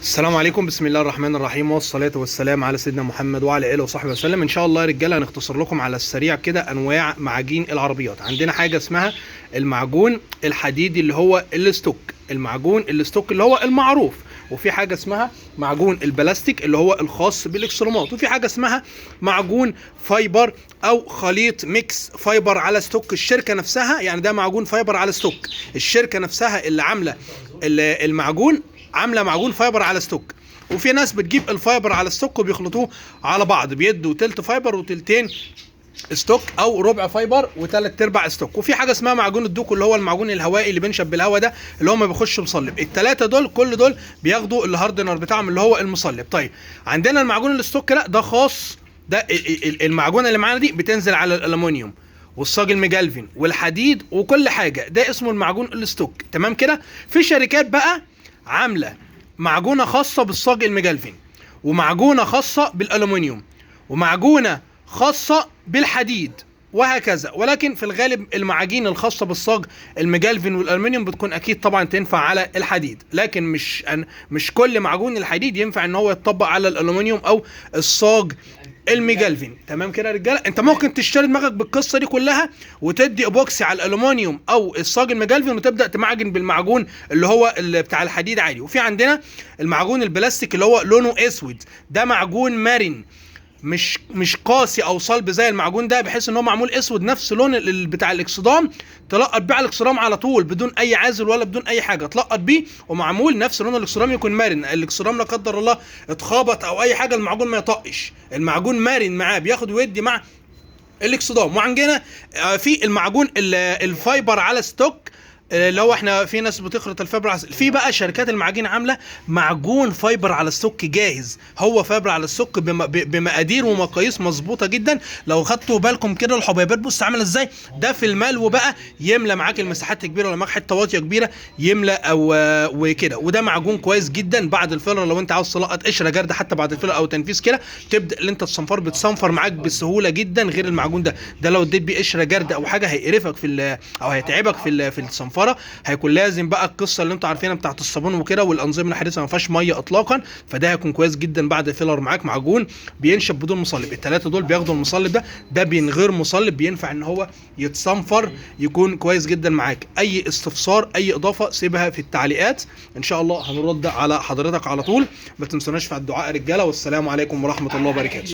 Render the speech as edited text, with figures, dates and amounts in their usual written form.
السلام عليكم. بسم الله الرحمن الرحيم، والصلاة والسلام على سيدنا محمد وعلى آله وصحبه وسلم. إن شاء الله يا رجالة هنختصر لكم على السريع كده أنواع معاجين العربيات. عندنا حاجة اسمها المعجون الحديدي اللي هو الستوك، المعجون الستوك اللي هو المعروف، وفي حاجة اسمها معجون البلاستيك اللي هو الخاص بالاكسرامات، وفي حاجة اسمها معجون فايبر أو خليط ميكس فايبر على ستوك. الشركة نفسها يعني ده معجون فايبر على ستوك، الشركة نفسها اللي عاملة المعجون عامله معجون فايبر على ستوك. وفي ناس بتجيب الفايبر على ستوك وبيخلطوه على بعض، بيدوا تلت فايبر وتلتين ستوك او ربع فايبر وثلاث ارباع ستوك. وفي حاجه اسمها معجون الدوكو اللي هو المعجون الهوائي اللي بينشف بالهواء ده، اللي هو ما بيخش مصلب. الثلاثه دول كل دول بياخدوا الهاردنر بتاعهم اللي هو المصلب. طيب عندنا المعجون الستوك، لا ده خاص، ده المعجونه اللي معانا دي بتنزل على الالومنيوم والصاج المجلفن والحديد وكل حاجه، ده اسمه المعجون الستوك. تمام كده. في شركات بقى عامله معجونه خاصه بالصاج المجلفن، ومعجونه خاصه بالالومنيوم، ومعجونه خاصه بالحديد، وهكذا. ولكن في الغالب المعاجين الخاصه بالصاج المجلفن والالومنيوم بتكون اكيد طبعا تنفع على الحديد، لكن مش كل معجون الحديد ينفع ان هو يتطبق على الالومنيوم او الصاج المجلفن. تمام كده يا رجاله. انت ممكن تشتري دماغك بالقصه دي كلها وتدي ابوكسي على الالومنيوم او الصاج المجلفن وتبدا تمعجن بالمعجون اللي هو اللي بتاع الحديد عادي. وفي عندنا المعجون البلاستيك اللي هو لونه اسود، ده معجون مرن، مش قاسي او صلب زي المعجون ده، بحيث ان هو معمول اسود نفس لون بتاع الاكسدام، تلقط بيه على الاكسدام على طول بدون اي عازل ولا بدون اي حاجه، تلقط بيه ومعمول نفس لون الاكسدام، يكون مرن. الاكسدام لا قدر الله اتخبط او اي حاجه المعجون ما يطقش، المعجون مرن معاه بياخد ويدي مع الاكسدام. وعندنا في المعجون الفايبر على ستوك اللي هو احنا في ناس بتخلط الفايبر على في بقى شركات المعاجين عامله معجون فايبر على ستوك جاهز، هو فايبر على ستوك بمقادير ومقاييس مظبوطه جدا. لو خدتوا بالكم كده الحبيبات بص عامله ازاي، ده في الملو بقى يملى معاك المساحات الكبيره، ولا معاك حته واطيه كبيره يملى او وكده. وده معجون كويس جدا بعد الفيلر، لو انت عاوز تلقط قشره جارده حتى بعد الفيلر او تنفيذ كده، تبدا اللي انت تصنفر بتصنفر معاك بسهوله جدا. غير المعجون ده لو اديت بيه قشره جارده او حاجه هيقرفك او هيتعبك في الصنفره، هيكون لازم بقى القصه اللي انتوا عارفينها بتاعت الصابون وكده والانظمه الحديثه ما فيهاش ميه اطلاقا، فده هيكون كويس جدا بعد الفيلر معاك. معجون بينشف بدون مصلب، الثلاثه دول بياخدوا المصلب ده من غير مصلب، بينفع ان هو يتصنفر، يكون كويس جدا معاك. اي استفسار اي اضافه سيبها في التعليقات، ان شاء الله هنرد على حضرتك على طول. ما تنسوناش في الدعاء يا رجاله، والسلام عليكم ورحمه الله وبركاته.